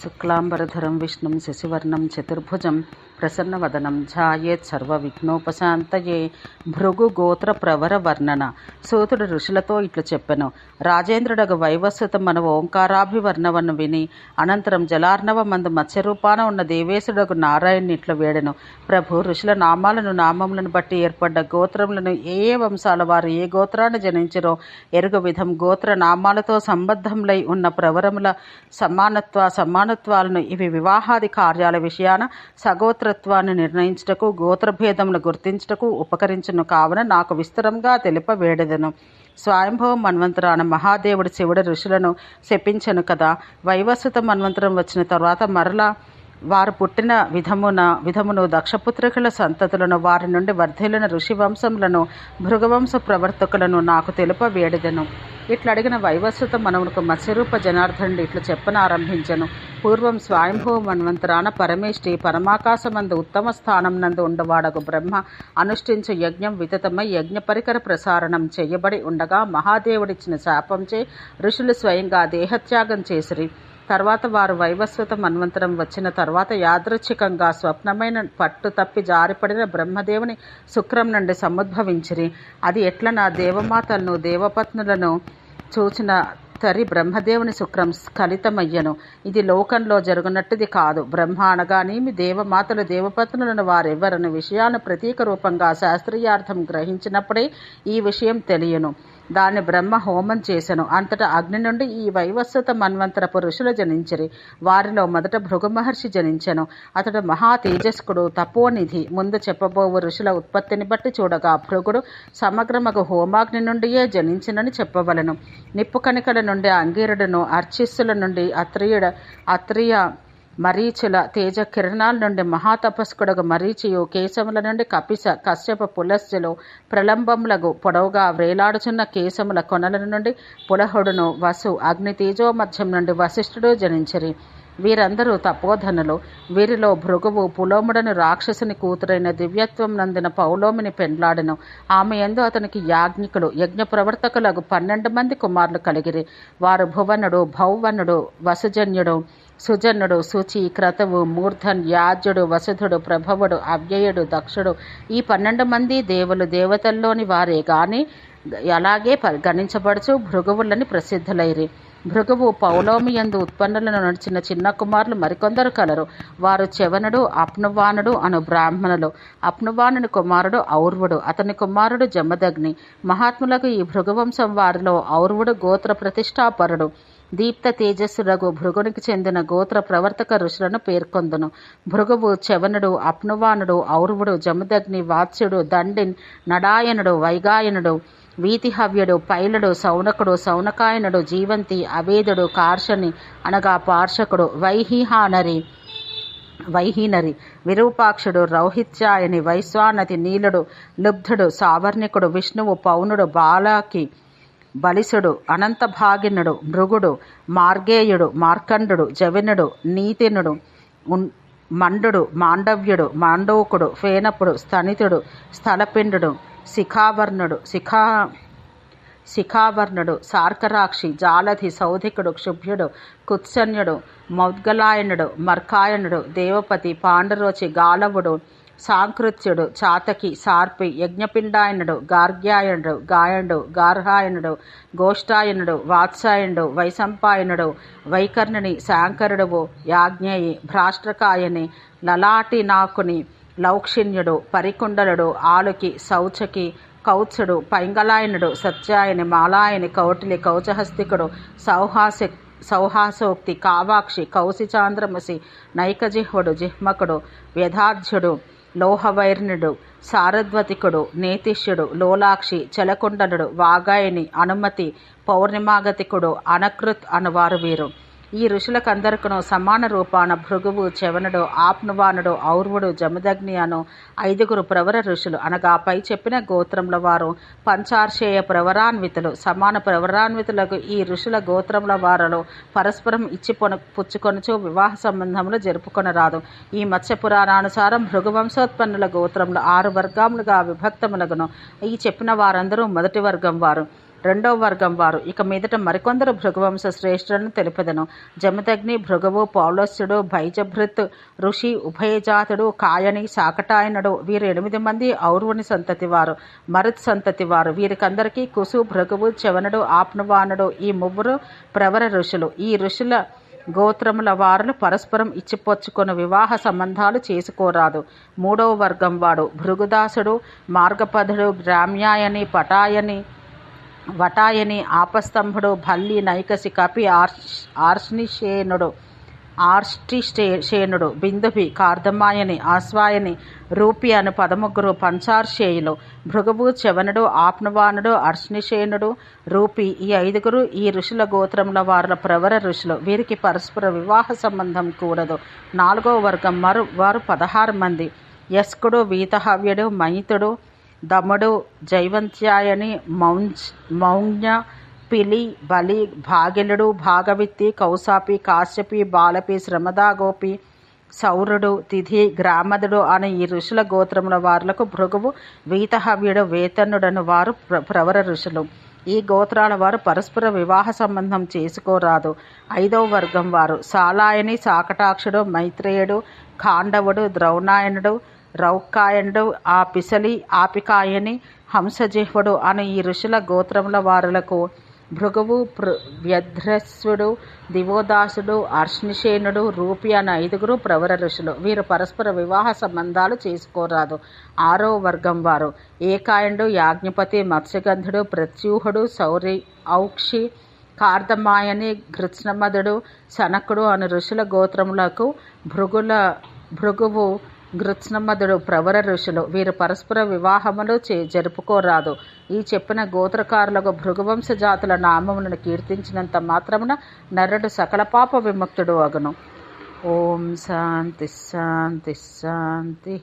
శుక్లాంబరధరం విష్ణుం శశివర్ణం చతుర్భుజం ప్రసన్నవదనం ఝాయేత్ సర్వవిఘ్నోపశాంతయే. భృగు గోత్ర ప్రవర వర్ణన. సూతుడు ఋషులతో ఇట్లు చెప్పెను. రాజేంద్రుడగు వైవస్వత మన ఓంకారాభివర్ణవను విని అనంతరం జలార్ణవ మందు మత్స్యరూపాన ఉన్న దేవేశుడగు నారాయణ్ణి ఇట్లు వేడెను. ప్రభు, ఋషుల నామములను బట్టి ఏర్పడ్డ గోత్రములను ఏ వంశాల వారు ఏ గోత్రాన్ని జనించిరో ఎరుగు విధం గోత్ర నామాలతో సంబద్ధములై ఉన్న ప్రవరముల సమానత్వాలను ఇవి వివాహాది కార్యాల విషయాన సగోత్రత్వాన్ని నిర్ణయించుటకు గోత్రభేదములు గుర్తించుటకు ఉపకరించును. కావున నాకు విస్తరంగా తెలుపవేడెదను. స్వయంభవ మన్వంతరాన మహాదేవుడు శివుడు ఋషులను శపించను కదా. వైవస్వత మన్వంతరం వచ్చిన తర్వాత మరలా వారు పుట్టిన విధమును దక్షపుత్రికల సంతతులను వారి నుండి వర్ధిల్లిన ఋషివంశములను భృగవంశ ప్రవర్తకులను నాకు తెలుపవేడెదను. ఇట్లా అడిగిన వైవస్వత మనవునకు మత్స్యరూప జనార్దనుడు ఇట్లా చెప్పనారంభించను. పూర్వం స్వయంభవ మన్వంతరాన పరమేష్టి పరమాకాశమందు ఉత్తమ స్థానం నందు ఉండవాడగు బ్రహ్మ అనుష్ఠించు యజ్ఞం వితతమై యజ్ఞ పరికర ప్రసారణం చేయబడి ఉండగా మహాదేవుడిచ్చిన శాపంచే ఋషులు స్వయంగా దేహత్యాగం చేసిరి. తర్వాత వారు వైవస్వత మన్వంతరం వచ్చిన తర్వాత యాదృచ్ఛికంగా స్వప్నమైన పట్టు తప్పి జారిపడిన బ్రహ్మదేవుని శుక్రం నుండి సముద్భవించిరి. అది ఎట్ల నా దేవమాతలను దేవపత్నులను చూచిన తరి బ్రహ్మదేవుని శుక్రం స్ఖలితమయ్యను. ఇది లోకంలో జరుగునట్టుది కాదు. బ్రహ్మ అనగానేమి దేవమాతలు దేవపత్నులను వారెవ్వరని విషయాన్ని ప్రతీక రూపంగా శాస్త్రీయార్థం గ్రహించినప్పుడే ఈ విషయం తెలియను. దాన్ని బ్రహ్మ హోమం చేసెను. అంతటా అగ్ని నుండి ఈ వైవస్వత మన్వంతరపు ఋషులు జనించిరి. వారిలో మొదట భృగు మహర్షి జనించెను. అతడు మహా తేజస్కుడు, తపోనిధి. ముందు చెప్పబోవు ఋషుల ఉత్పత్తిని బట్టి చూడగా భృగుడు సమగ్రమగు హోమాగ్ని నుండియే జనించినని చెప్పవలను. నిప్పు కణికల నుండి అంగీరుడును, అర్చిస్సుల నుండి అత్రియ మరీచుల తేజ కిరణాల నుండి మహాతపస్కుడగు మరీచియు, కేశముల నుండి కశ్యప పులస్సులు, ప్రలంబములకు పొడవుగా వ్రేలాడుచున్న కేశముల కొనల నుండి పులహుడును, వసు అగ్ని తేజోమధ్యం నుండి వశిష్ఠుడు జనించిరి. వీరందరూ తపోధనులు. వీరిలో భృగువు పులోముడను రాక్షసుని కూతురైన దివ్యత్వం నందిన పౌలోమిని పెండ్లాడెను. ఆమె యందు అతనికి యాజ్ఞికులు యజ్ఞ ప్రవర్తకులకు 12 మంది కుమారులు కలిగిరి. వారు భువనుడు, భౌవనుడు, వసుజన్యుడు, సుజన్నుడు, శుచి, క్రతువు, మూర్ధన్, యాజ్యుడు, వసుధుడు, ప్రభవుడు, అవ్యయుడు, దక్షుడు. ఈ 12 మంది దేవులు దేవతల్లోని వారే గాని అలాగే గణించబడుచు భృగువులని ప్రసిద్ధులైరి. భృగువు పౌలోమియందు ఉత్పన్నులను నడిచిన చిన్న కుమారులు మరికొందరు కలరు. వారు చెవనుడు, అప్నువానుడు అను బ్రాహ్మణులు. అప్నువానుని కుమారుడు ఔర్వుడు, అతని కుమారుడు జమదగ్ని. మహాత్ములకు ఈ భృగువంశం వారిలో ఔర్వుడు గోత్ర ప్రతిష్టాపరుడు. దీప్త తేజస్సురగు భృగునికి చెందిన గోత్ర ప్రవర్తక ఋషులను పేర్కొందును. భృగువు, చెవనుడు, అప్నువానుడు, ఔర్వుడు, జమదగ్ని, వాత్స్యుడు, దండిన్, నడాయనుడు, వైగాయనుడు, వీతిహవ్యుడు, పైలుడు, సౌనకుడు, సౌనకాయనుడు, జీవంతి, అవేదుడు, కార్షణి అనగా పార్షకుడు, వైహీనరి, విరూపాక్షుడు, రౌహిత్యాయని, వైశ్వానతి, నీలుడు, లుబ్ధుడు, సావర్ణికుడు, విష్ణువు, పౌనుడు, బాలాకి, బలిసుడు, అనంతభాగినుడు, మృగుడు, మార్గేయుడు, మార్కండుడు, జవినుడు, నీతినుడు, మండుడు, మాండవ్యుడు, మాండూకుడు, ఫేనపుడు, స్తనితుడు, స్థలపిండుడు, శిఖావర్ణుడు, సార్కరాక్షి, జాలధి, సౌధికుడు, క్షుభ్యుడు, కుత్సన్యుడు, మౌద్గలాయనుడు, మర్కాయనుడు, దేవపతి, పాండురోచి, గాలవుడు, సాంకృత్యుడు, చాతకి, సార్పి, యజ్ఞపిండాయనుడు, గార్గ్యాయనుడు, గాయనుడు, గార్హాయనుడు, గోష్ఠాయనుడు, వాత్సాయనుడు, వైశంపాయనుడు, వైకర్ణుని, శాంకరుడువు, యాజ్ఞేయి, భ్రాష్ట్రకాయని, లలాటినాకుని, లౌక్షిణ్యుడు, పరికుండలుడు, ఆలుకి, శౌచకి, కౌత్సుడు, పైంగలాయనుడు, సత్యాయని, మాలాయని, కౌటిలి, కౌచహస్తికుడు, సౌహాసోక్తి, కావాక్షి, కౌశిచాంద్రమసి, నైకజిహ్వుడు, జిహ్మకుడు, వ్యధాధ్యుడు, లోహవైర్ణుడు, సారద్వతికుడు, నేతిష్యుడు, లోలాక్షి, చలకుండలుడు, వాగాయని, అనుమతి, పౌర్ణిమాగతికుడు, అనకృత్ అనువారు వీరు. ఈ ఋషులకందరికను సమాన రూపాన భృగువు, చెవనుడు, ఆప్నువానుడు, ఔర్వుడు, జమదగ్ని అను 5 ప్రవర ఋషులు అనగా పై చెప్పిన గోత్రముల వారు పంచార్షేయ ప్రవరాన్వితులు. సమాన ప్రవరాన్వితులకు ఈ ఋషుల గోత్రముల వారిలో పరస్పరం ఇచ్చి పుచ్చుకొనుచు వివాహ సంబంధములు జరుపుకొనరాదు. ఈ మత్స్య పురాణానుసారం భృగువంశోత్పన్నుల గోత్రములు 6 వర్గములుగా విభక్తములగును. ఈ చెప్పిన వారందరూ మొదటి వర్గం వారు. రెండవ వర్గం వారు ఇక మీదట మరికొందరు భృగువంశ శ్రేష్ఠులను తెలిపెదను. జమదగ్ని, భృగువు, పౌలస్యుడు, భైజభృత్ ఋషి, ఉభయజాతుడు, కాయని, శాకటాయనుడు వీరు 8 మంది ఔర్వుని సంతతి వారు, మరుత్ సంతతి వారు. వీరికందరికీ కుసు, భృగువు, చవనుడు, ఆప్నువానుడు ఈ 3 ప్రవర ఋషులు. ఈ ఋషుల గోత్రముల వారులు పరస్పరం ఇచ్చిపుచ్చుకొని వివాహ సంబంధాలు చేసుకోరాదు. మూడవ వర్గం వాడు భృగుదాసుడు, మార్గపధుడు, గ్రామ్యాయని, పటాయని, వటాయని, ఆపస్తంభుడు, భల్లి, నైకసి, కపి, ఆర్ష్టిషేనుడు, బిందుభి, కార్దమాయని, ఆశ్వాయని, రూపి అను 13 పంచార్షేయులు. భృగువు, చవనుడు, ఆప్నువానుడు, అర్ష్నిషేనుడు, రూపి ఈ 5 ఈ ఋషుల గోత్రముల వారుల ప్రవర ఋషులు. వీరికి పరస్పర వివాహ సంబంధం కూడదు. 4వ వర్గం వారు 16 మంది. యస్కుడు, వీతహవ్యుడు, మయితుడు, దముడు, జైవంత్యాయని, మౌంజ్ఞ, పిలి, బలి, భాగిలుడు, భాగవిత్తి, కౌశాపి, కాశ్యపి, బాలపి, శ్రమదాగోపి, సౌరుడు, తిథి, గ్రామదుడు అనే ఈ ఋషుల గోత్రముల వారులకు భృగువు, వీతహవ్యుడు, వేతనుడను వారు ప్రవర ఋషులు. ఈ గోత్రాల వారు పరస్పర వివాహ సంబంధం చేసుకోరాదు. 5వ వర్గం వారు సాలాయని, శాకటాక్షుడు, మైత్రేయుడు, ఖాండవుడు, ద్రౌణాయనుడు, రౌకాయనుడు, ఆపిసలి, ఆపికాయని, హంసజిహ్వుడు అను ఈ ఋషుల గోత్రముల వారులకు భృగువు, వ్యధ్రస్వుడు, దివోదాసుడు, అర్ష్నిషేనుడు, రూపి అను 5 ప్రవర ఋషులు. వీరు పరస్పర వివాహ సంబంధాలు చేసుకోరాదు. 6వ వర్గం వారు ఏకాయనుడు, యాజ్ఞపతి, మత్స్యగంధుడు, ప్రత్యూహుడు, సౌరి, ఔక్షి, కార్దమాయని, గృత్స్నమదుడు, సనకుడు అను ఋషుల గోత్రములకు భృగువు, గృత్స్నమదుడు ప్రవర ఋషులు. వీరు పరస్పర వివాహములు జరుపుకోరాదు. ఈ చెప్పిన గోత్రకారులకు భృగువంశ జాతుల నామములను కీర్తించినంత మాత్రమున నరుడు సకల పాప విముక్తుడు అగును. ఓం శాంతి శాంతి శాంతి.